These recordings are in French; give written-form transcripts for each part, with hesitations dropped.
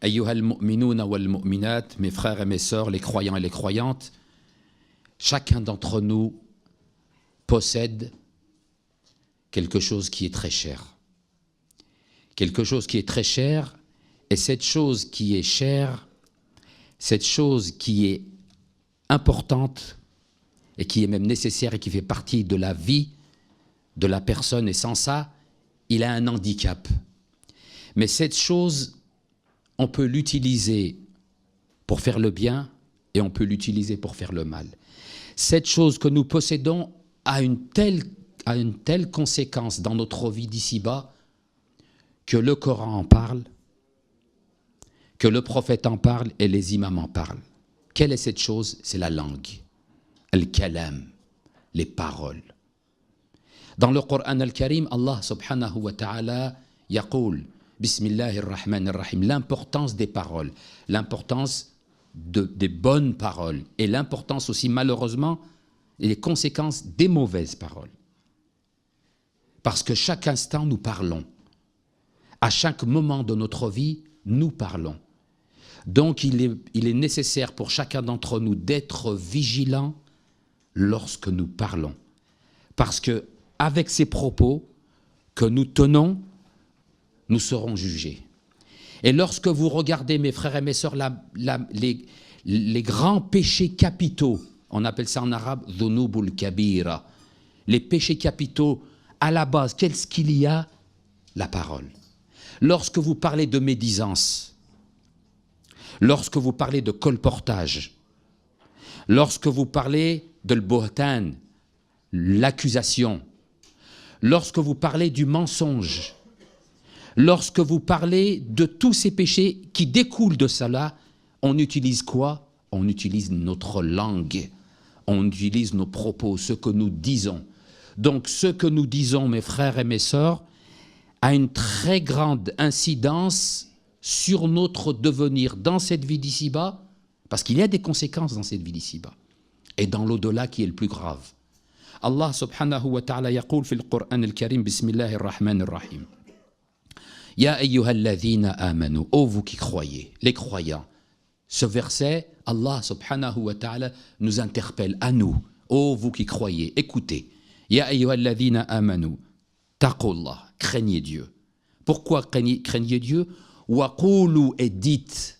Ayyuha al-mu'minuna wal-mu'minat, mes frères et mes sœurs, les croyants et les croyantes, chacun d'entre nous possède quelque chose qui est très cher. Quelque chose qui est très cher, et cette chose qui est chère, cette chose qui est importante et qui est même nécessaire et qui fait partie de la vie de la personne, et sans ça, il a un handicap. Mais cette chose, on peut l'utiliser pour faire le bien et on peut l'utiliser pour faire le mal. Cette chose que nous possédons a une telle conséquence dans notre vie d'ici-bas que le Coran en parle, que le prophète en parle et les imams en parlent. Quelle est cette chose? C'est la langue, al-kalam, les paroles. Dans le Coran al-Karim, Allah subhanahu wa ta'ala yaqul, Bismillahir Rahmanir Rahim, l'importance des paroles, l'importance des bonnes paroles et l'importance aussi malheureusement et les conséquences des mauvaises paroles. Parce que chaque instant nous parlons, à chaque moment de notre vie nous parlons. Donc il est nécessaire pour chacun d'entre nous d'être vigilant lorsque nous parlons. Parce que avec ces propos que nous tenons, nous serons jugés. Et lorsque vous regardez, mes frères et mes sœurs, les grands péchés capitaux, on appelle ça en arabe « dhunubul kabira », les péchés capitaux, à la base, qu'est-ce qu'il y a? La parole. Lorsque vous parlez de médisance, lorsque vous parlez de colportage, lorsque vous parlez de l'bohtan, l'accusation, lorsque vous parlez du mensonge, lorsque vous parlez de tous ces péchés qui découlent de cela, on utilise quoi? On utilise notre langue, on utilise nos propos, ce que nous disons. Donc ce que nous disons, mes frères et mes sœurs, a une très grande incidence sur notre devenir dans cette vie d'ici-bas, parce qu'il y a des conséquences dans cette vie d'ici-bas, et dans l'au-delà qui est le plus grave. Allah subhanahu wa ta'ala yaqul fil Qur'an al-Karim, Bismillahir Rahmanir Rahim. Ya ayyuhalladhina amanu, ô vous qui croyez, les croyants. Ce verset, Allah subhanahu wa ta'ala nous interpelle à nous, ô vous qui croyez, écoutez. Ya ayyuhalladhina amanu, taqullah, craignez Dieu. Pourquoi craignez Dieu? Wa qulu, et dites.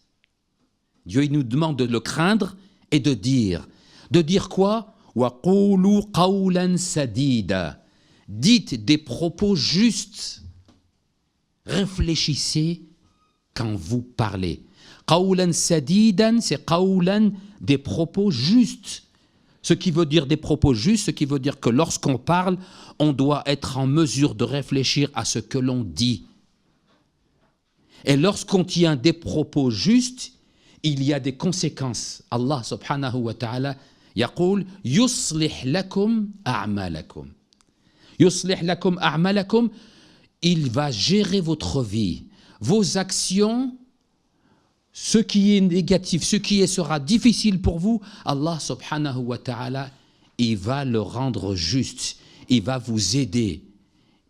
Dieu il nous demande de le craindre et de dire. De dire quoi? Wa qulu qawlan sadida. Dites des propos justes. Réfléchissez quand vous parlez. Qawlan sadidan, c'est qawlan, des propos justes. Ce qui veut dire des propos justes, ce qui veut dire que lorsqu'on parle, on doit être en mesure de réfléchir à ce que l'on dit. Et lorsqu'on tient des propos justes, il y a des conséquences. Allah subhanahu wa ta'ala yaqul yuslih lakum a'malakum. Yuslih lakum a'malakum, il va gérer votre vie, vos actions, ce qui est négatif, ce qui sera difficile pour vous, Allah subhanahu wa ta'ala, il va le rendre juste, il va vous aider,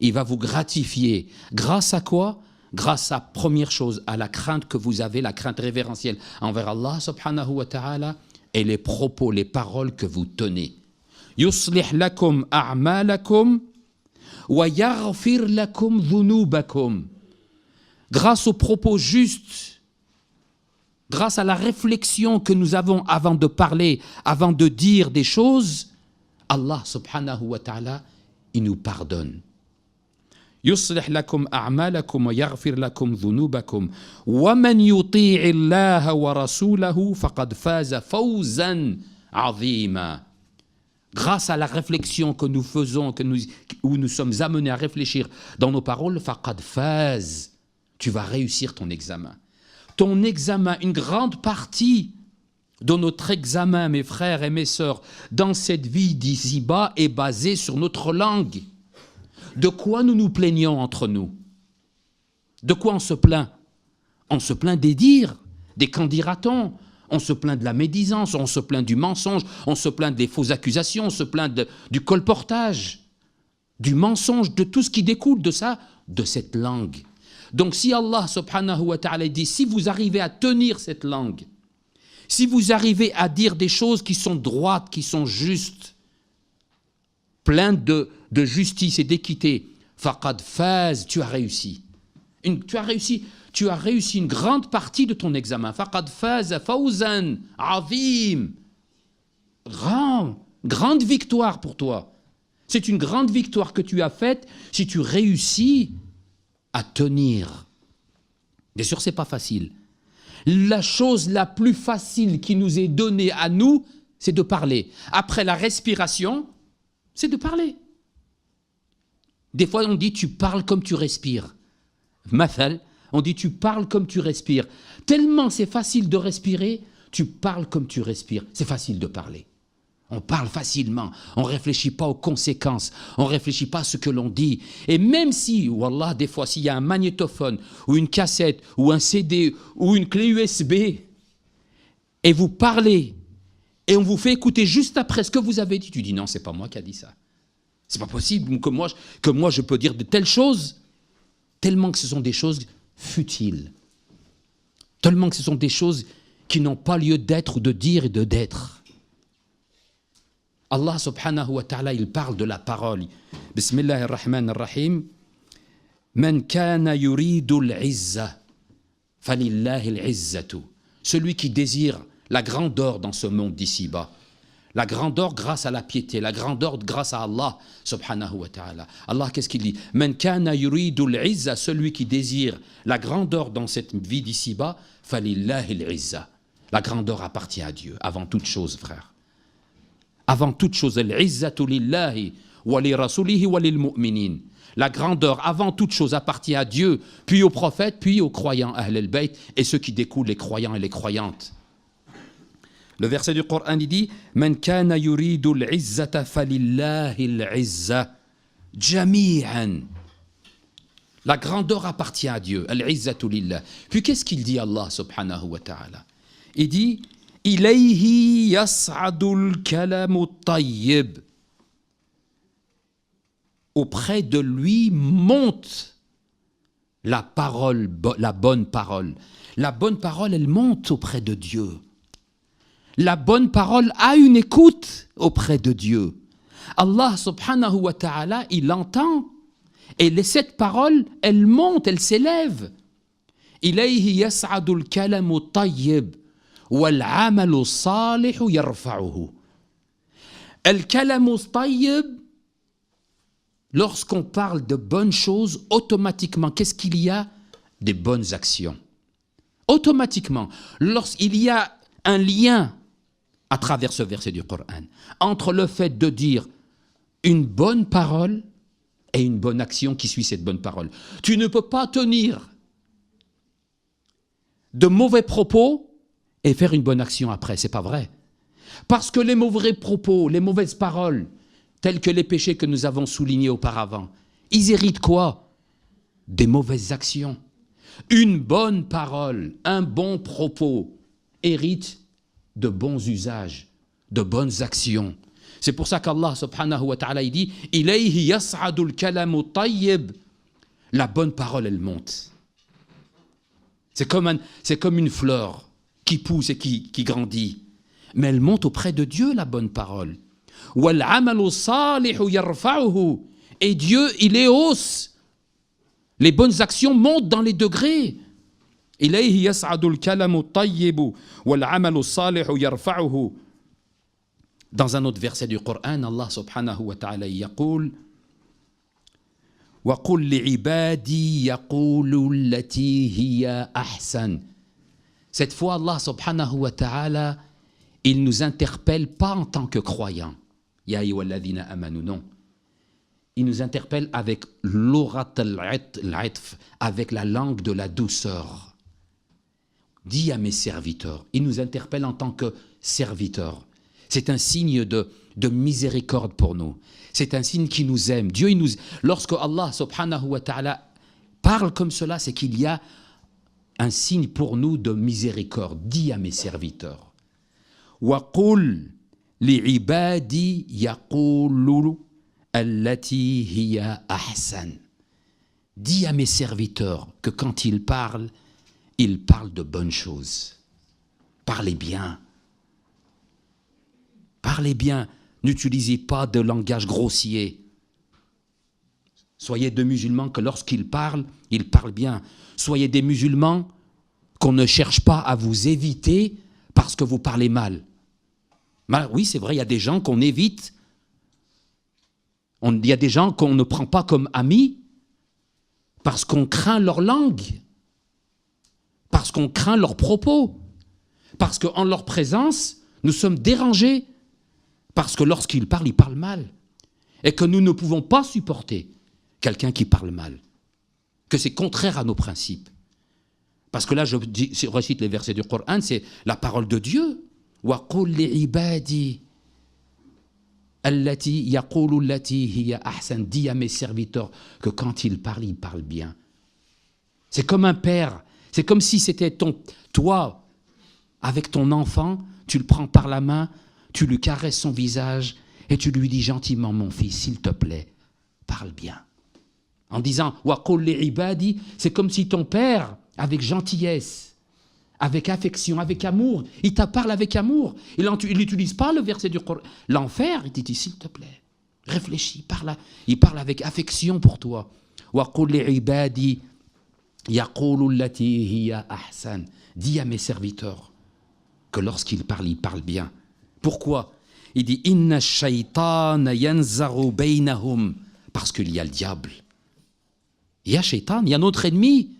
il va vous gratifier. Grâce à quoi? Grâce à, première chose, à la crainte que vous avez, la crainte révérentielle envers Allah subhanahu wa ta'ala, et les propos, les paroles que vous tenez. Yuslih lakum a'malakum wa yaghfir lakum dhunubakum. Grâce aux propos justes, grâce à la réflexion que nous avons avant de parler, avant de dire des choses, Allah subhanahu wa ta'ala, il nous pardonne. يصلح لكم أعمالكم ويغفر لكم ذنوبكم ومن يطيع الله ورسوله فقد فاز فوزا عظيما. Grâce à la réflexion que nous faisons, où nous sommes amenés à réfléchir dans nos paroles, faqad faz, tu vas réussir ton examen. Ton examen, une grande partie de notre examen, mes frères et mes sœurs, dans cette vie d'ici-bas est basée sur notre langue. De quoi nous nous plaignons entre nous? De quoi on se plaint? On se plaint des dires, des qu'en dira-t-on? On se plaint de la médisance, on se plaint du mensonge, on se plaint des fausses accusations, on se plaint du colportage, du mensonge, de tout ce qui découle de ça, de cette langue. Donc si Allah subhanahu wa ta'ala dit, si vous arrivez à tenir cette langue, si vous arrivez à dire des choses qui sont droites, qui sont justes, pleines de justice et d'équité, faqad faz, tu as réussi. Tu as réussi une grande partie de ton examen. Faqad faz fawzan azim. Grande victoire pour toi. C'est une grande victoire que tu as faite si tu réussis à tenir. Bien sûr, ce n'est pas facile. La chose la plus facile qui nous est donnée à nous, c'est de parler. Après la respiration, c'est de parler. Des fois, on dit tu parles comme tu respires. Mathal, on dit tu parles comme tu respires. Tellement c'est facile de respirer, tu parles comme tu respires. C'est facile de parler. On parle facilement, on ne réfléchit pas aux conséquences, on ne réfléchit pas à ce que l'on dit. Et même si, wallah, des fois, s'il y a un magnétophone, ou une cassette, ou un CD, ou une clé USB, et vous parlez, et on vous fait écouter juste après ce que vous avez dit, tu dis non, c'est pas moi qui a dit ça. C'est pas possible que moi je peux dire de telles choses, tellement que ce sont des choses futiles, tellement que ce sont des choses qui n'ont pas lieu d'être ou de dire et d'être. Allah subhanahu wa ta'ala, il parle de la parole. Bismillah ar-Rahman ar-Rahim. Man kana yuridu al-izza, falillahi al-izzatu. Celui qui désire la grandeur dans ce monde d'ici-bas. La grandeur grâce à la piété, la grandeur grâce à Allah subhanahu wa ta'ala. Allah, qu'est-ce qu'il dit? Man kana yuridu al-izza, celui qui désire la grandeur dans cette vie d'ici-bas, falillahi al-izza. La grandeur appartient à Dieu, avant toute chose, frère. Avant toute chose, al-izzatu lillahi wa li rasulihi wa lil mu'minin. La grandeur, avant toute chose, appartient à Dieu, puis aux prophètes, puis aux croyants, Ahl al-Bayt, et ceux qui découlent, les croyants et les croyantes. Le verset du Coran, il dit Man kana yuridu al-izzata falillahi al-izza jami'an. La grandeur appartient à Dieu, al-izzatu lillah. Puis qu'est-ce qu'il dit Allah subhanahu wa ta'ala? Il dit Ilayhi yas'adul kalamu tayyib. Auprès de lui monte la parole, la bonne parole. La bonne parole, elle monte auprès de Dieu. La bonne parole a une écoute auprès de Dieu. Allah subhanahu wa ta'ala, il entend. Et cette parole, elle monte, elle s'élève. Ilayhi yas'adul kalamu tayyib. وَالْعَمَلُ الصَّالِحُ يَرْفَعُهُ. Al-kalamu tayyib, lorsqu'on parle de bonnes choses, automatiquement, qu'est-ce qu'il y a? Des bonnes actions. Automatiquement, lorsqu'il y a un lien à travers ce verset du Coran, entre le fait de dire une bonne parole et une bonne action qui suit cette bonne parole. Tu ne peux pas tenir de mauvais propos et faire une bonne action après, c'est pas vrai. Parce que les mauvais propos, les mauvaises paroles, tels que les péchés que nous avons soulignés auparavant, ils héritent quoi? Des mauvaises actions. Une bonne parole, un bon propos hérite de bons usages, de bonnes actions. C'est pour ça qu'Allah subhanahu wa ta'ala il dit Ilayhi yas'adul kalamu tayyib. La bonne parole, elle monte. C'est comme une fleur qui pousse et qui grandit. Mais elle monte auprès de Dieu, la bonne parole. وَالْعَمَلُ الصَّالِحُ يَرْفَعُهُ. Et Dieu, il les hausse. Les bonnes actions montent dans les degrés. إِلَيْهِ يَسْعَدُ الْكَلَمُ الطَّيِّبُ وَالْعَمَلُ الصَّالِحُ يَرْفَعُهُ. Dans un autre verset du Coran, Allah subhanahu wa ta'ala يقول وَقُلْ لِعِبَادِي يَقُولُوا الَّتِي هِيَ أَحْسَنُ. Cette fois, Allah subhanahu wa ta'ala, il nous interpelle pas en tant que croyants. Ya ayyuhalladhina amanu, non. Il nous interpelle avec l'orat al-'atf, avec la langue de la douceur. Dis à mes serviteurs. Il nous interpelle en tant que serviteurs. C'est un signe de miséricorde pour nous. C'est un signe qui nous aime. Dieu, lorsque Allah subhanahu wa ta'ala parle comme cela, c'est qu'il y a un signe pour nous de miséricorde. Dis à mes serviteurs. وَقُلْ لِعِبَادِي يَقُولُوا الَّتِي هِيَ أَحْسَنُ. dis à mes serviteurs que quand ils parlent de bonnes choses. Parlez bien. Parlez bien. N'utilisez pas de langage grossier. Soyez des musulmans que lorsqu'ils parlent bien. Soyez des musulmans qu'on ne cherche pas à vous éviter parce que vous parlez mal. Oui, c'est vrai, il y a des gens qu'on évite. Il y a des gens qu'on ne prend pas comme amis parce qu'on craint leur langue, parce qu'on craint leurs propos, parce qu'en leur présence, nous sommes dérangés, parce que lorsqu'ils parlent mal, et que nous ne pouvons pas supporter quelqu'un qui parle mal, que c'est contraire à nos principes. Parce que là, je recite les versets du Coran, c'est la parole de Dieu. Wa qul li ibadi allati yaqulu allati hiya ahsan. Dis à mes serviteurs que quand ils parlent bien. C'est comme un père. C'est comme si c'était toi, avec ton enfant, tu le prends par la main, tu lui caresses son visage et tu lui dis gentiment, mon fils, s'il te plaît, parle bien. En disant « Wa qul li ibadi », c'est comme si ton père, avec gentillesse, avec affection, avec amour, il te parle avec amour. Il n'utilise pas le verset du Coran. L'enfer, il te dit « S'il te plaît, réfléchis, il parle avec affection pour toi. « Wa qul li ibadi yaqulu allati hiya ahsan » Dis à mes serviteurs que lorsqu'ils parlent bien. Pourquoi? Il dit « Inna shaytana yanzaru baynahum » parce qu'il y a le diable. Il y a Shaitan, il y a notre ennemi.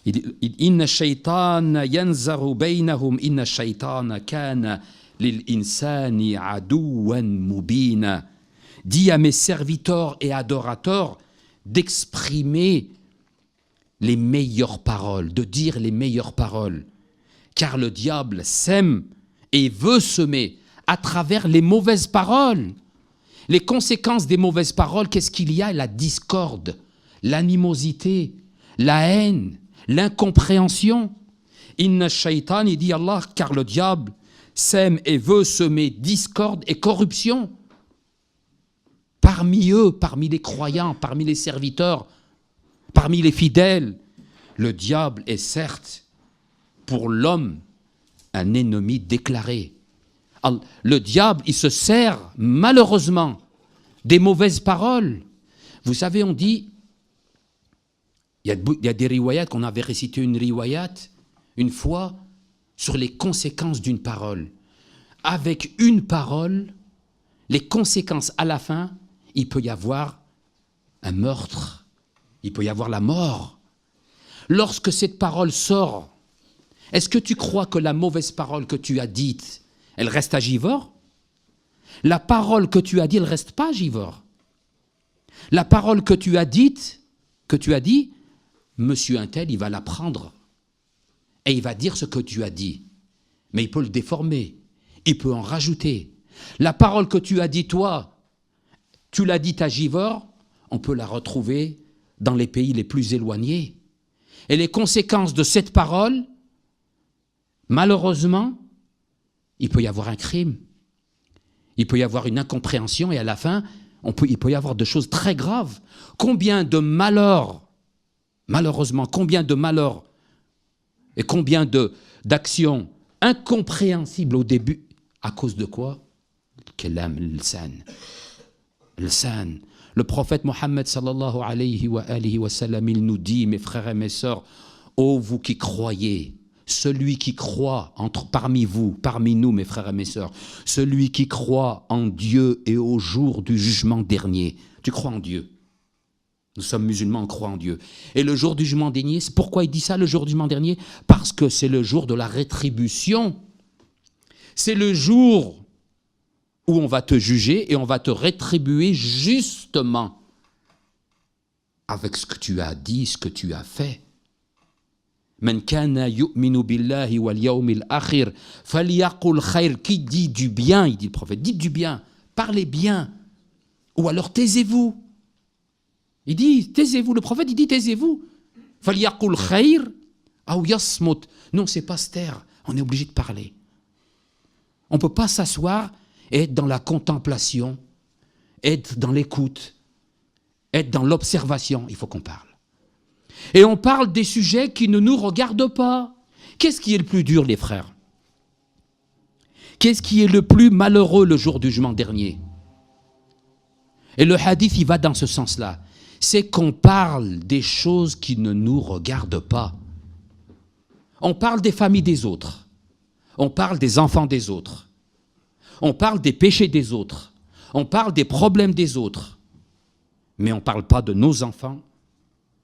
Il dit « Inna shaytana yanzaru baynahum inna shaytana kana lil insani aduwan mubina » Dis à mes serviteurs et adorateurs d'exprimer les meilleures paroles, de dire les meilleures paroles. Car le diable sème et veut semer à travers les mauvaises paroles. Les conséquences des mauvaises paroles, qu'est-ce qu'il y a? La discorde, l'animosité, la haine, l'incompréhension. Inna shaytan, il dit Allah, car le diable sème et veut semer discorde et corruption. Parmi eux, parmi les croyants, parmi les serviteurs, parmi les fidèles, le diable est certes pour l'homme un ennemi déclaré. Le diable, il se sert malheureusement des mauvaises paroles. Vous savez, on dit, il y a des riwayats, qu'on avait récité une riwayat une fois sur les conséquences d'une parole. Avec une parole, les conséquences à la fin, il peut y avoir un meurtre, il peut y avoir la mort. Lorsque cette parole sort, est-ce que tu crois que la mauvaise parole que tu as dite, elle reste agivore? La parole que tu as dit, elle ne reste pas agivore. La parole que tu as dite, monsieur untel, il va la prendre et il va dire ce que tu as dit. Mais il peut le déformer, il peut en rajouter. La parole que tu as dit, toi, tu l'as dite agivore, on peut la retrouver dans les pays les plus éloignés. Et les conséquences de cette parole, malheureusement, il peut y avoir un crime, il peut y avoir une incompréhension et à la fin, il peut y avoir des choses très graves. Combien de malheurs, malheureusement, combien de malheurs et combien d'actions incompréhensibles au début, à cause de quoi? Kalam al-lisan. Le prophète Mohammed sallallahu alayhi wa sallam, il nous dit, mes frères et mes sœurs, ô vous qui croyez, celui qui croit parmi vous, parmi nous, mes frères et mes sœurs, celui qui croit en Dieu et au jour du jugement dernier. Tu crois en Dieu? Nous sommes musulmans, on croit en Dieu. Et le jour du jugement dernier, c'est pourquoi il dit ça, le jour du jugement dernier? Parce que c'est le jour de la rétribution. C'est le jour où on va te juger et on va te rétribuer justement avec ce que tu as dit, ce que tu as fait. Man kana yu'minu billahi wal yawmil akhir falyaqul khair. Qui dit du bien, il dit le prophète, dites du bien, parlez bien, ou alors taisez-vous. Il dit taisez-vous, le prophète il dit taisez-vous. Falyaqul khair aw yasmut. Non, c'est pas se taire, on est obligé de parler. On ne peut pas s'asseoir et être dans la contemplation, être dans l'écoute, être dans l'observation. Il faut qu'on parle. Et on parle des sujets qui ne nous regardent pas. Qu'est-ce qui est le plus dur, les frères? Qu'est-ce qui est le plus malheureux le jour du jugement dernier? Et le hadith, il va dans ce sens-là. C'est qu'on parle des choses qui ne nous regardent pas. On parle des familles des autres. On parle des enfants des autres. On parle des péchés des autres. On parle des problèmes des autres. Mais on ne parle pas de nos enfants.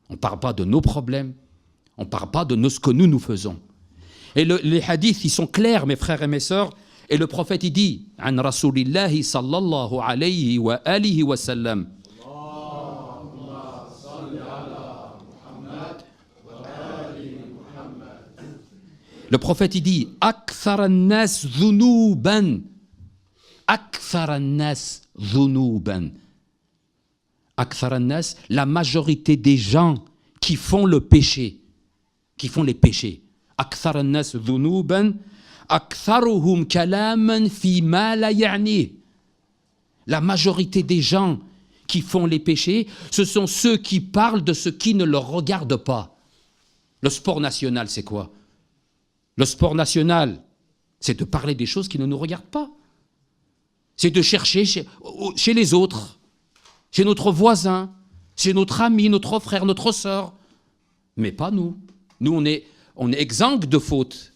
On ne parle pas de nos problèmes. On ne parle pas de ce que nous faisons. Et les hadiths, ils sont clairs, mes frères et mes sœurs. Et le prophète, il dit, « An Rasulillahi sallallahu alayhi wa alihi wa sallam » Le prophète, il dit, « Akthar an-nas dhunuban » Akthar an-nas dhunuban. Akthar an-nas, la majorité des gens qui font le péché, qui font les péchés. Akthar an-nas dhunuban, aktharuhum kalaman fi ma la ya'ni. La majorité des gens qui font les péchés, ce sont ceux qui parlent de ce qui ne leur regarde pas. Le sport national, c'est quoi? Le sport national, c'est de parler des choses qui ne nous regardent pas. C'est de chercher chez les autres, chez notre voisin, chez notre ami, notre frère, notre sœur. Mais pas nous. Nous, on est exempts de fautes.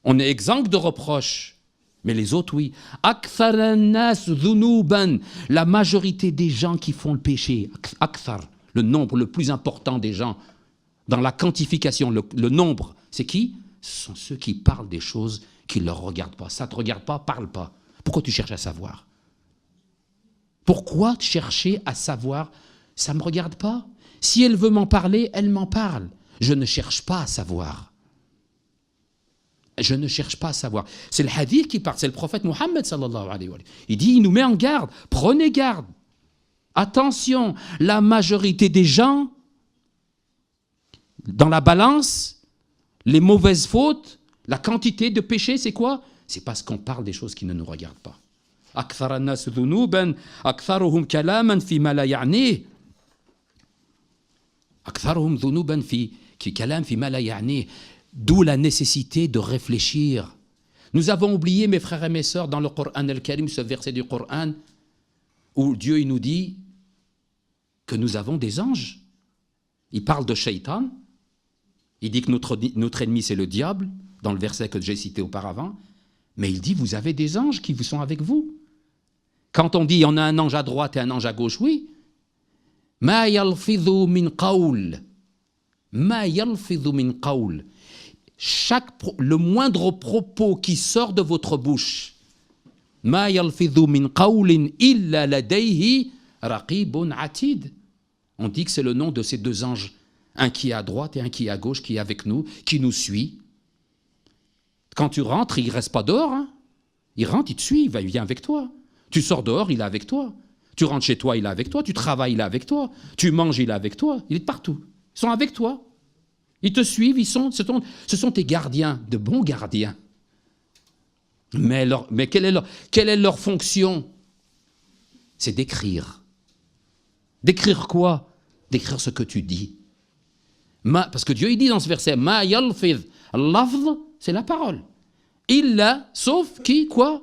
On est exempts de reproches. Mais les autres, oui. Akthar an-nas dhunuban. La majorité des gens qui font le péché, akthar, le nombre le plus important des gens, dans la quantification, le nombre, c'est qui? Ce sont ceux qui parlent des choses qui ne leur regardent pas. Ça ne te regarde pas, parle pas. Pourquoi tu cherches à savoir? Pourquoi chercher à savoir? Ça ne me regarde pas. Si elle veut m'en parler, elle m'en parle. Je ne cherche pas à savoir. Je ne cherche pas à savoir. C'est le hadith qui parle, c'est le prophète Mohammed sallallahu alayhi wa sallam. Il dit, il nous met en garde, prenez garde. Attention, la majorité des gens, dans la balance, les mauvaises fautes, la quantité de péchés, c'est quoi? C'est parce qu'on parle des choses qui ne nous regardent pas. Akthar an-nas dhunuban, aktharuhum kalaman fi ma la ya'ni. Aktharuhum dhunuban fi kalam fi ma la ya'ni. D'où la nécessité de réfléchir. Nous avons oublié, mes frères et mes sœurs, dans le Coran al-Karim, ce verset du Coran, où Dieu il nous dit que nous avons des anges. Il parle de Shaitan. Il dit que notre ennemi, c'est le diable, dans le verset que j'ai cité auparavant. Mais il dit, vous avez des anges qui sont avec vous. Quand on dit, on a un ange à droite et un ange à gauche, oui. Ma yalfidhu min qawl. Ma yalfidhu min qawl. Le moindre propos qui sort de votre bouche, ma yalfidhu min qawlin illa ladayhi raqibun atid. On dit que c'est le nom de ces deux anges, un qui est à droite et un qui est à gauche, qui est avec nous, qui nous suit. Quand tu rentres, il ne reste pas dehors. Hein. Il rentre, il te suit, il vient avec toi. Tu sors dehors, il est avec toi. Tu rentres chez toi, il est avec toi. Tu travailles, il est avec toi. Tu manges, il est avec toi. Il est partout. Ils sont avec toi. Ils te suivent, ce sont tes gardiens, de bons gardiens. Mais quelle est leur fonction? C'est d'écrire. D'écrire quoi? D'écrire ce que tu dis. Parce que Dieu il dit dans ce verset, Ma yalfidh, lafz, c'est la parole. Illa, sauf qui, quoi?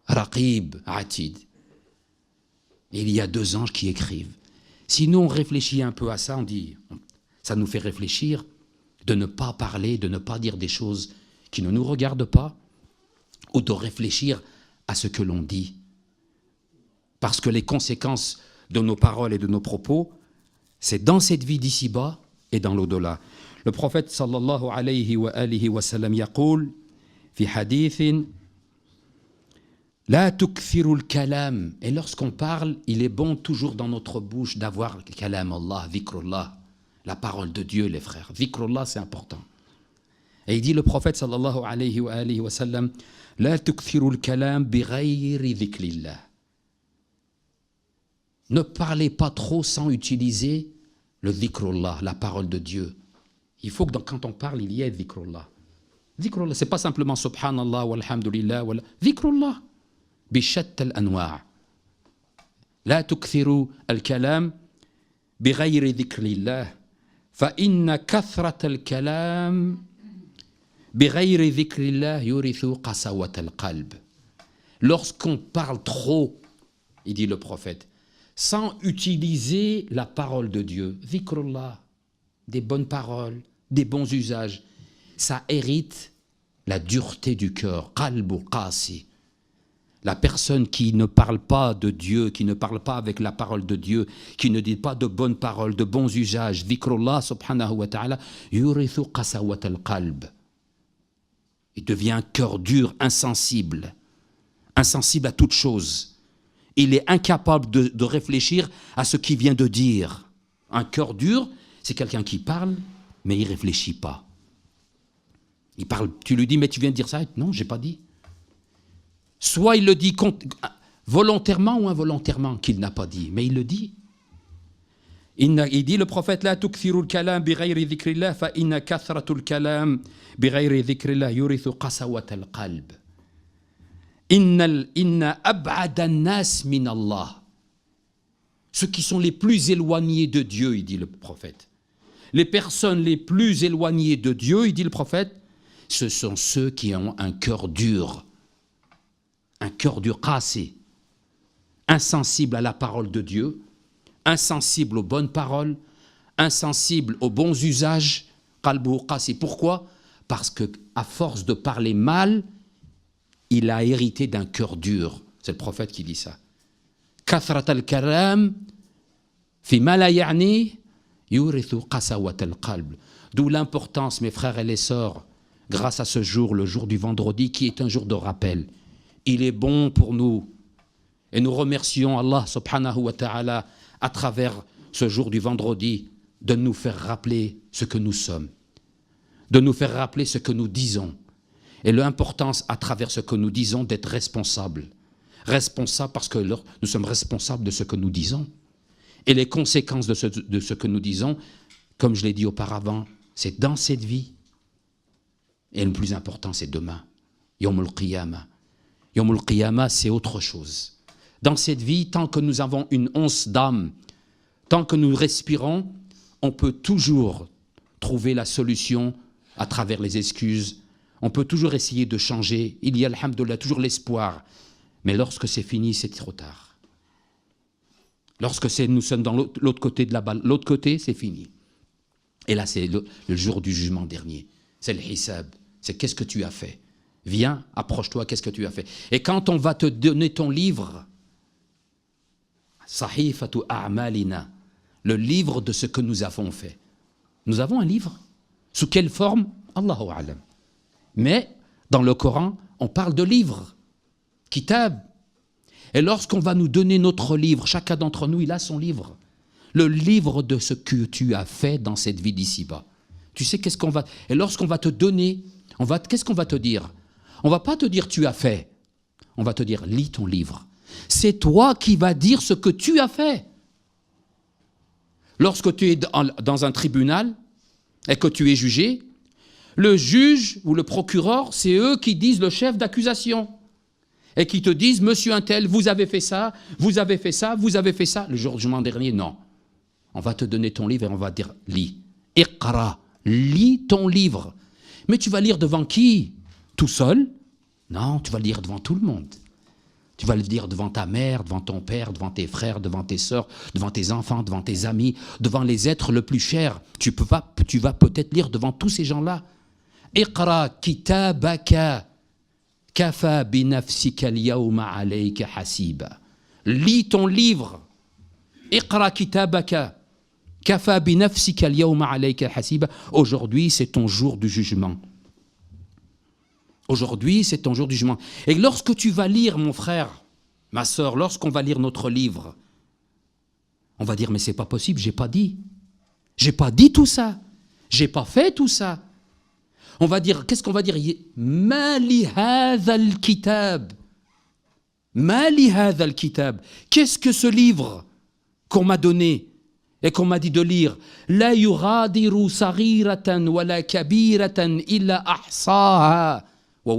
Raqib, atid. Il y a deux anges qui écrivent. Si nous on réfléchit un peu à ça, on dit, ça nous fait réfléchir de ne pas parler, de ne pas dire des choses qui ne nous regardent pas, ou de réfléchir à ce que l'on dit. Parce que les conséquences de nos paroles et de nos propos, c'est dans cette vie d'ici-bas et dans l'au-delà. Le prophète sallallahu alayhi wa alihi wa sallam yaqul fi hadithin la tukthiru al-kalam. Et lorsqu'on parle, il est bon toujours dans notre bouche d'avoir kalam Allah, dhikrullah, la parole de Dieu, les frères. Dhikrullah, c'est important. Et il dit le prophète sallallahu alayhi wa alihi wa sallam la tukthiru al-kalam bi ghayri dhikrillah. Ne parlez pas trop sans utiliser le dhikrullah, la parole de Dieu. Il faut que quand on parle, il y ait dhikrullah. Dhikrullah, ce n'est pas simplement subhanallah, walhamdulillah, dhikrullah, bishatt al-anwa'. La tukthiru al-kalam بغير ذكر الله فإن كثرة الكلام بغير ذكر الله يورث قسوة القلب. Lorsqu'on parle trop, il dit le prophète, sans utiliser la parole de Dieu, dhikrullah, des bonnes paroles, des bons usages, ça hérite la dureté du cœur, qalbu qasi. La personne qui ne parle pas de Dieu, qui ne parle pas avec la parole de Dieu, qui ne dit pas de bonnes paroles, de bons usages, dhikrullah subhanahu wa ta'ala, yurithu qasawat al-qalb. Il devient un cœur dur, insensible à toute chose. Il est incapable de réfléchir à ce qu'il vient de dire. Un cœur dur, c'est quelqu'un qui parle, mais il ne réfléchit pas. Il parle, tu lui dis, mais tu viens de dire ça? Non, je n'ai pas dit. Soit il le dit volontairement ou involontairement qu'il n'a pas dit, mais il le dit. Il dit le prophète, la tukthiru al-kalam bighayri dhikrillah fa inna kathratu al-kalam bighayri dhikrillah yurithu qasawat al-qalb. Inna ab'ada an-nas min Allah. Ceux qui sont les plus éloignés de Dieu, il dit le prophète. Les personnes les plus éloignées de Dieu, il dit le prophète, ce sont ceux qui ont un cœur dur, qasi, insensible à la parole de Dieu, insensible aux bonnes paroles, insensible aux bons usages, qalbu qasi. Pourquoi? Parce qu'à force de parler mal, il a hérité d'un cœur dur. C'est le prophète qui dit ça. Kathrat al-kalam fi ma la ya'ni yurithu qasawat al-qalb. D'où l'importance, mes frères et les sœurs, grâce à ce jour, le jour du vendredi, qui est un jour de rappel. Il est bon pour nous. Et nous remercions Allah subhanahu wa ta'ala à travers ce jour du vendredi de nous faire rappeler ce que nous sommes, de nous faire rappeler ce que nous disons. Et l'importance à travers ce que nous disons d'être responsables. Responsables parce que nous sommes responsables de ce que nous disons. Et les conséquences de ce que nous disons, comme je l'ai dit auparavant, c'est dans cette vie. Et le plus important, c'est demain. Yawmul Qiyamah. Yawmul Qiyamah, c'est autre chose. Dans cette vie, tant que nous avons une once d'âme, tant que nous respirons, on peut toujours trouver la solution à travers les excuses. On peut toujours essayer de changer. Il y a, alhamdoulilah, toujours l'espoir. Mais lorsque c'est fini, c'est trop tard. Lorsque nous sommes dans l'autre côté de la balle, l'autre côté, c'est fini. Et là, c'est le jour du jugement dernier. C'est le hisab. C'est qu'est-ce que tu as fait. Viens, approche-toi, qu'est-ce que tu as fait. Et quand on va te donner ton livre, Sahifatu a'malina, le livre de ce que nous avons fait. Nous avons un livre. Sous quelle forme? Allahu a'lam. Mais dans le Coran, on parle de livre, kitab. Et lorsqu'on va nous donner notre livre, chacun d'entre nous, il a son livre. Le livre de ce que tu as fait dans cette vie d'ici-bas. Tu sais qu'est-ce qu'on va... Et lorsqu'on va te donner, qu'est-ce qu'on va te dire? On ne va pas te dire tu as fait. On va te dire lis ton livre. C'est toi qui vas dire ce que tu as fait. Lorsque tu es dans un tribunal et que tu es jugé, le juge ou le procureur, c'est eux qui disent le chef d'accusation. Et qui te disent, monsieur untel, vous avez fait ça, vous avez fait ça, vous avez fait ça. Le jour du jugement dernier, non. On va te donner ton livre et on va dire, lis. Iqra, lis ton livre. Mais tu vas lire devant qui? Tout seul? Non, tu vas lire devant tout le monde. Tu vas le dire devant ta mère, devant ton père, devant tes frères, devant tes sœurs, devant tes enfants, devant tes amis, devant les êtres le plus chers. Tu vas peut-être lire devant tous ces gens-là. Iqra kitabaka kafa binafsika al-yawma alayka hasiba. Lis ton livre. Iqra kitabaka kafa binafsika al-yawma alayka hasiba. Aujourd'hui, c'est ton jour du jugement. Aujourd'hui, c'est ton jour du jugement. Et lorsque tu vas lire, mon frère, ma sœur, lorsqu'on va lire notre livre, on va dire, mais c'est pas possible, j'ai pas dit. J'ai pas dit tout ça. J'ai pas fait tout ça. On va dire, qu'est-ce qu'on va dire? Ma li hadha al-kitab. Ma li hadha al-kitab. Qu'est-ce que ce livre qu'on m'a donné et qu'on m'a dit de lire? La yuradiru saghiratan wa la kabiratan illa ahsaha. Dans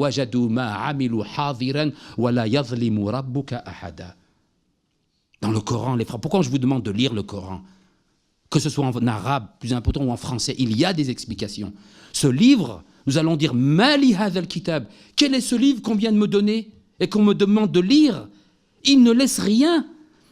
le Coran, les frères, pourquoi je vous demande de lire le Coran? que ce soit en arabe, plus important, ou en français, il y a des explications. Ce livre, nous allons dire, Mali hadha al-kitab, quel est ce livre qu'on vient de me donner et qu'on me demande de lire? Il ne laisse rien,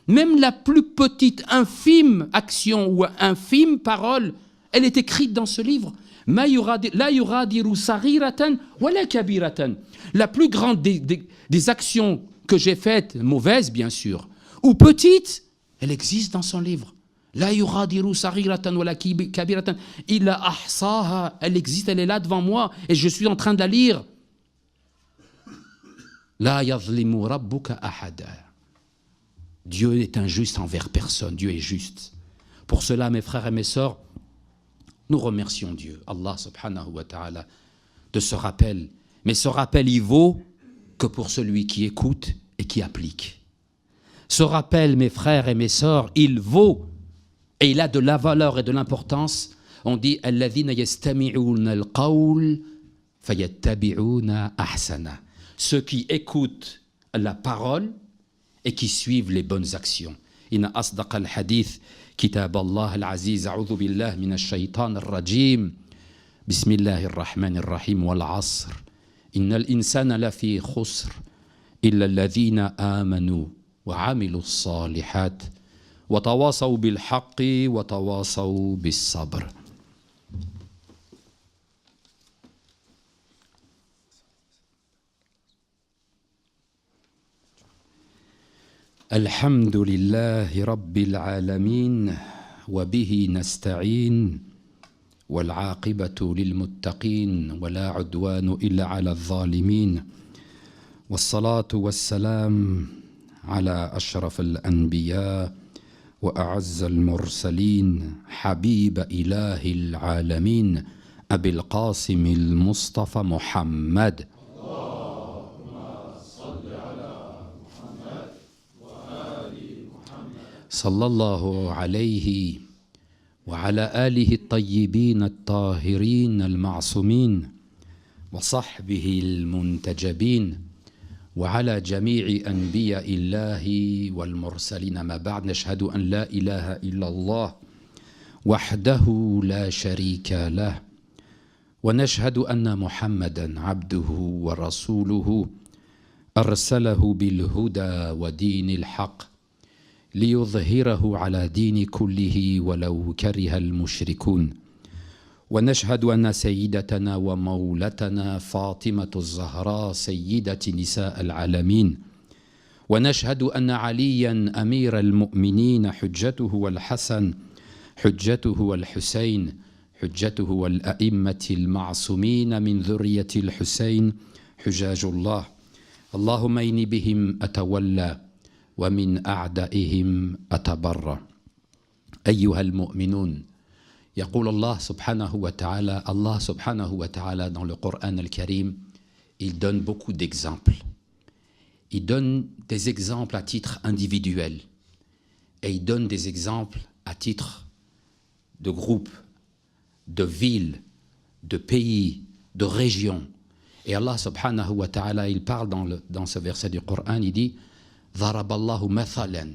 même la plus petite, infime action ou infime parole, elle est écrite dans ce livre. La yuradiru saghiratan wala kabiratan. La plus grande des actions que j'ai faites, mauvaises bien sûr, ou petites, elle existe dans son livre. La yuradiru saghiratan wala kabiratan illa ahsaha. Elle existe, elle est là devant moi et je suis en train de la lire. La yazlimu rabbuka ahada. Dieu est injuste envers personne, Dieu est juste. Pour cela, mes frères et mes sœurs, nous remercions Dieu, Allah subhanahu wa ta'ala, de ce rappel. Mais ce rappel, il vaut que pour celui qui écoute et qui applique. Ce rappel, mes frères et mes sœurs, il vaut et il a de la valeur et de l'importance. On dit « Alladhina yastami'una al-qawl fayattabi'una ahsana » ceux qui écoutent la parole et qui suivent les bonnes actions. Inna asdaq al-hadith kitab Allah al-aziz a'udhu billah min ash-shaytan ar-rajim bismillahir rahmanir rahim wal 'asr innal insana lafi khusr illa alladhina amanu wa 'amilu s-salihat wa tawasaw bil haqqi wa tawasaw bis sabr. الحمد لله رب العالمين وبه نستعين والعاقبة للمتقين ولا عدوان إلا على الظالمين والصلاة والسلام على أشرف الأنبياء وأعز المرسلين حبيب إله العالمين أبي القاسم المصطفى محمد صلى الله عليه وعلى آله الطيبين الطاهرين المعصومين وصحبه المنتجبين وعلى جميع أنبياء الله والمرسلين. ما بعد، نشهد أن لا إله إلا الله وحده لا شريك له ونشهد أن محمدا عبده ورسوله أرسله بالهدى ودين الحق ليظهره على دين كله ولو كره المشركون. ونشهد أن سيدتنا ومولتنا فاطمة الزهراء سيدة نساء العالمين، ونشهد أن عليا أمير المؤمنين حجته والحسن حجته والحسين حجته والأئمة المعصومين من ذرية الحسين حجاج الله. اللهم إني بهم أتولى ومن أعدائهم أتبرأ. أيها المؤمنون، يقول الله سبحانه وتعالى، Allah subhanahu wa ta'ala dans le Coran al-Karim, il donne beaucoup d'exemples. Il donne des exemples à titre individuel et il donne des exemples à titre de groupe, de ville, de pays, de région. Et Allah subhanahu wa ta'ala, il parle dans ce verset du Coran, il dit Dharaballahu mathalan.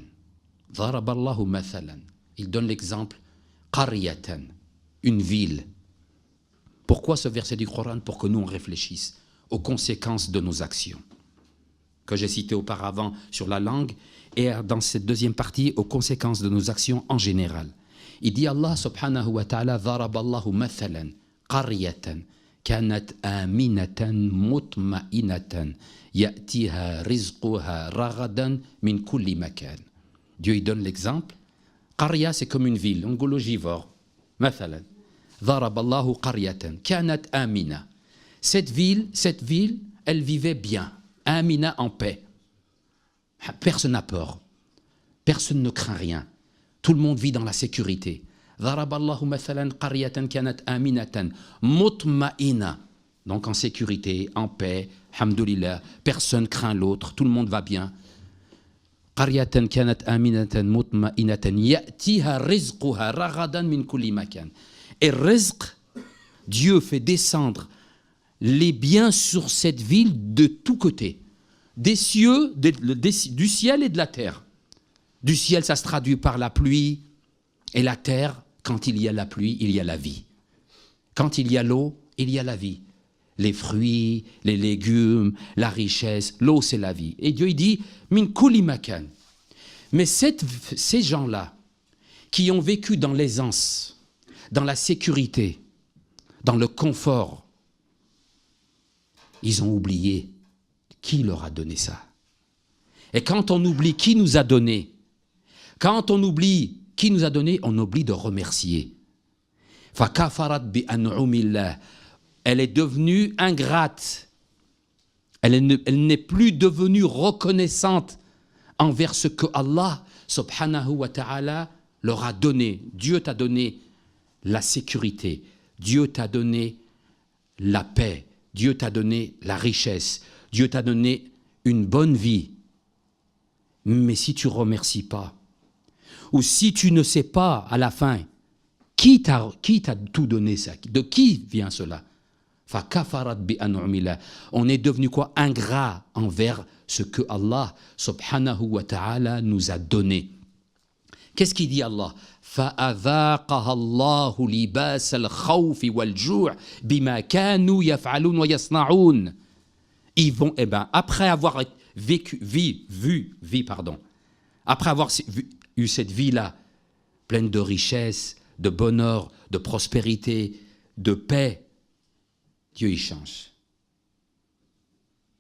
Dharaballahu mathalan. Il donne l'exemple qaryatan, une ville. Pourquoi ce verset du Coran? Pour que nous on réfléchisse aux conséquences de nos actions que j'ai cité auparavant sur la langue, et dans cette deuxième partie aux conséquences de nos actions en général. Il dit Allah subhanahu wa ta'ala Dharaballahu mathalan qaryatan kanat aminatan mutma'inatan ya'tiha rizquha ragadan min kulli makan. Dieu il donne l'exemple. Qarya, c'est comme une ville, un gologivore. Mathalan. Dharaballahu qaryatan kanat amina. Cette ville, elle vivait bien. Amina, en paix. Personne n'a peur. Personne ne craint rien. Tout le monde vit dans la sécurité. Dharaballahu mathalan qaryatan kanat aminatan mutma'ina. Donc en sécurité, en paix, alhamdoulilah, personne craint l'autre, tout le monde va bien. Qaryatan kanat aminatan mutma'inatan ya'tiha rizquha ragadan min kulli makan. Et rizq, Dieu fait descendre les biens sur cette ville de tous côtés, des cieux, du ciel et de la terre. Du ciel, ça se traduit par la pluie, et la terre, Quand il y a la pluie, il y a la vie. Quand il y a l'eau, il y a la vie. Les fruits, les légumes, la richesse, l'eau c'est la vie. Et Dieu il dit « Min kulli makan ». Mais ces gens-là, qui ont vécu dans l'aisance, dans la sécurité, dans le confort, ils ont oublié qui leur a donné ça. Et quand on oublie qui nous a donné, quand on oublie qui nous a donné, on oublie de remercier. فَكَفَرَتْ بِأَنْعُمِ اللَّهِ. Elle est devenue ingrate. Elle n'est plus devenue reconnaissante envers ce que Allah, subhanahu wa ta'ala, leur a donné. Dieu t'a donné la sécurité. Dieu t'a donné la paix. Dieu t'a donné la richesse. Dieu t'a donné une bonne vie. Mais si tu ne remercies pas, ou si tu ne sais pas à la fin, qui t'a tout donné ça? De qui vient cela? On est devenu quoi? Ingrat envers ce que Allah subhanahu wa ta'ala nous a donné. Qu'est-ce qu'il dit Allah? فَأَذَاقَهَا اللَّهُ لِبَاسَ الْخَوْفِ وَالْجُوعِ بِمَا كَانُوا يَفْعَلُونَ وَيَصْنَعُونَ. Ils vont, après avoir après avoir eu cette vie-là, pleine de richesse, de bonheur, de prospérité, de paix, Dieu, il change.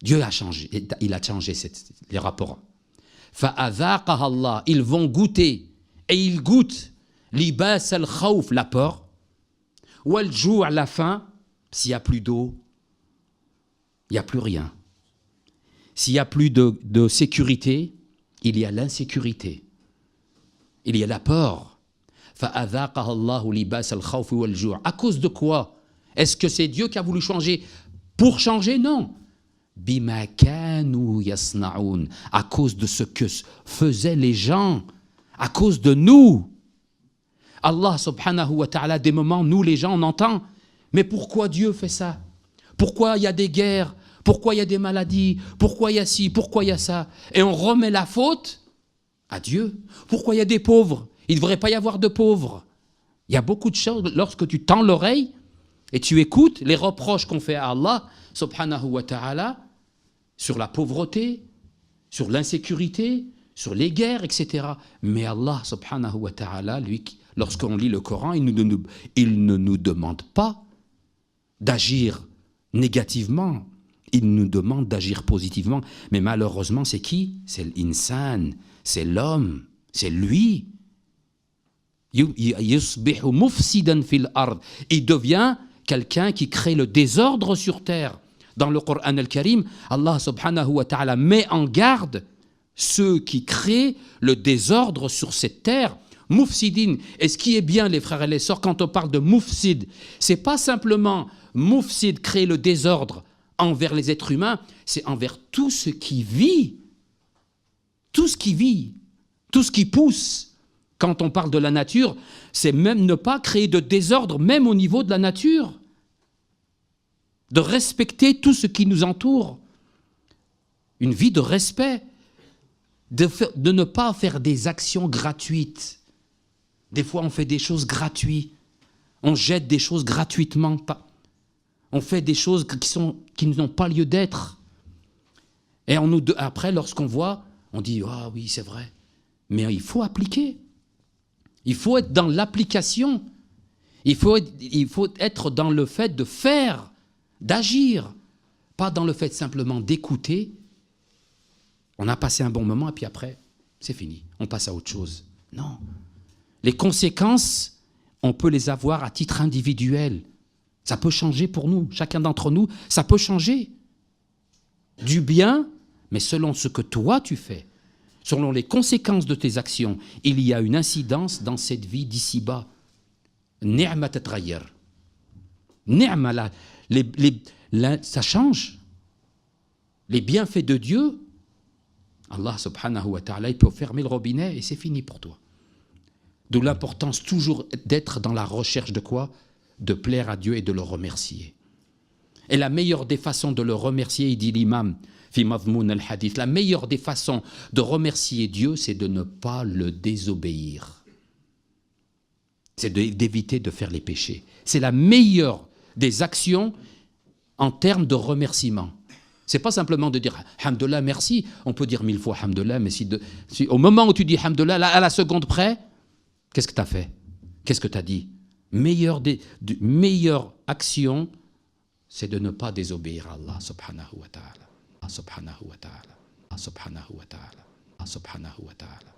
Dieu a changé, il a changé les rapports. فَأَذَاقَهَا اللَّهُ. Ils vont goûter, et ils goûtent libas al-khawf, la peur, wal-jou', la faim. S'il n'y a plus d'eau, il n'y a plus rien. S'il n'y a plus de sécurité, il y a l'insécurité. Il y a la peur. فَأَذَاقَهَا اللَّهُ لِبَاسَ الْخَوْفِ وَالْجُوعِ. À cause de quoi? Est-ce que c'est Dieu qui a voulu changer pour changer? Non. بِمَا كَانُوا يَصْنَعُونَ. À cause de ce que faisaient les gens. À cause de nous. Allah subhanahu wa ta'ala, des moments, nous les gens, on entend. Mais pourquoi Dieu fait ça? Pourquoi il y a des guerres? Pourquoi il y a des maladies? Pourquoi il y a ci? Pourquoi il y a ça? Et on remet la faute à Dieu. Pourquoi il y a des pauvres? Il ne devrait pas y avoir de pauvres. Il y a beaucoup de choses, lorsque tu tends l'oreille et tu écoutes les reproches qu'on fait à Allah, subhanahu wa ta'ala, sur la pauvreté, sur l'insécurité, sur les guerres, etc. Mais Allah, subhanahu wa ta'ala, lui, lorsqu'on lit le Coran, il ne nous demande pas d'agir négativement. Il nous demande d'agir positivement. Mais malheureusement, c'est qui? C'est l'insan, c'est l'homme, c'est lui. يُصْبِحُ مُفْسِدًا فِي الْأَرْضِ. Il devient quelqu'un qui crée le désordre sur terre. Dans le Coran al-Karim, Allah subhanahu wa ta'ala met en garde ceux qui créent le désordre sur cette terre. Mufsidin. Et ce qui est bien, les frères et les sœurs, quand on parle de mufsid, c'est pas simplement mufsid, créer le désordre envers les êtres humains, c'est envers tout ce qui vit. Tout ce qui vit, tout ce qui pousse. Quand on parle de la nature, c'est même ne pas créer de désordre, même au niveau de la nature. De respecter tout ce qui nous entoure. Une vie de respect. De ne pas faire des actions gratuites. Des fois, on fait des choses gratuites. On jette des choses gratuitement. On fait des choses qui n'ont pas lieu d'être. Et après, lorsqu'on voit, on dit « Ah oui, c'est vrai ». Mais il faut appliquer. Il faut être dans l'application. Il faut être dans le fait de faire, d'agir. Pas dans le fait simplement d'écouter. On a passé un bon moment et puis après, c'est fini. On passe à autre chose. Non. Les conséquences, on peut les avoir à titre individuel. Ça peut changer pour nous. Chacun d'entre nous, ça peut changer. Du bien, mais selon ce que toi tu fais. Selon les conséquences de tes actions, il y a une incidence dans cette vie d'ici-bas. Ni'ma tatghayyar. Ni'ma, ça change. Les bienfaits de Dieu, Allah subhanahu wa ta'ala, il peut fermer le robinet et c'est fini pour toi. D'où l'importance toujours d'être dans la recherche de quoi? De plaire à Dieu et de le remercier. Et la meilleure des façons de le remercier, il dit l'imam, fi madmoun al-hadith, la meilleure des façons de remercier Dieu, c'est de ne pas le désobéir. c'est d'éviter de faire les péchés. C'est la meilleure des actions en termes de remerciement. Ce n'est pas simplement de dire « Hamdullah, merci ». On peut dire 1000 fois « Hamdullah », mais si au moment où tu dis « Hamdullah », à la seconde près, qu'est-ce que tu as fait? Qu'est-ce que tu as dit? Meilleure action, c'est de ne pas désobéir à Allah subhanahu wa ta'ala. Subhanahu wa ta'ala. Subhanahu wa ta'ala. Subhanahu wa ta'ala.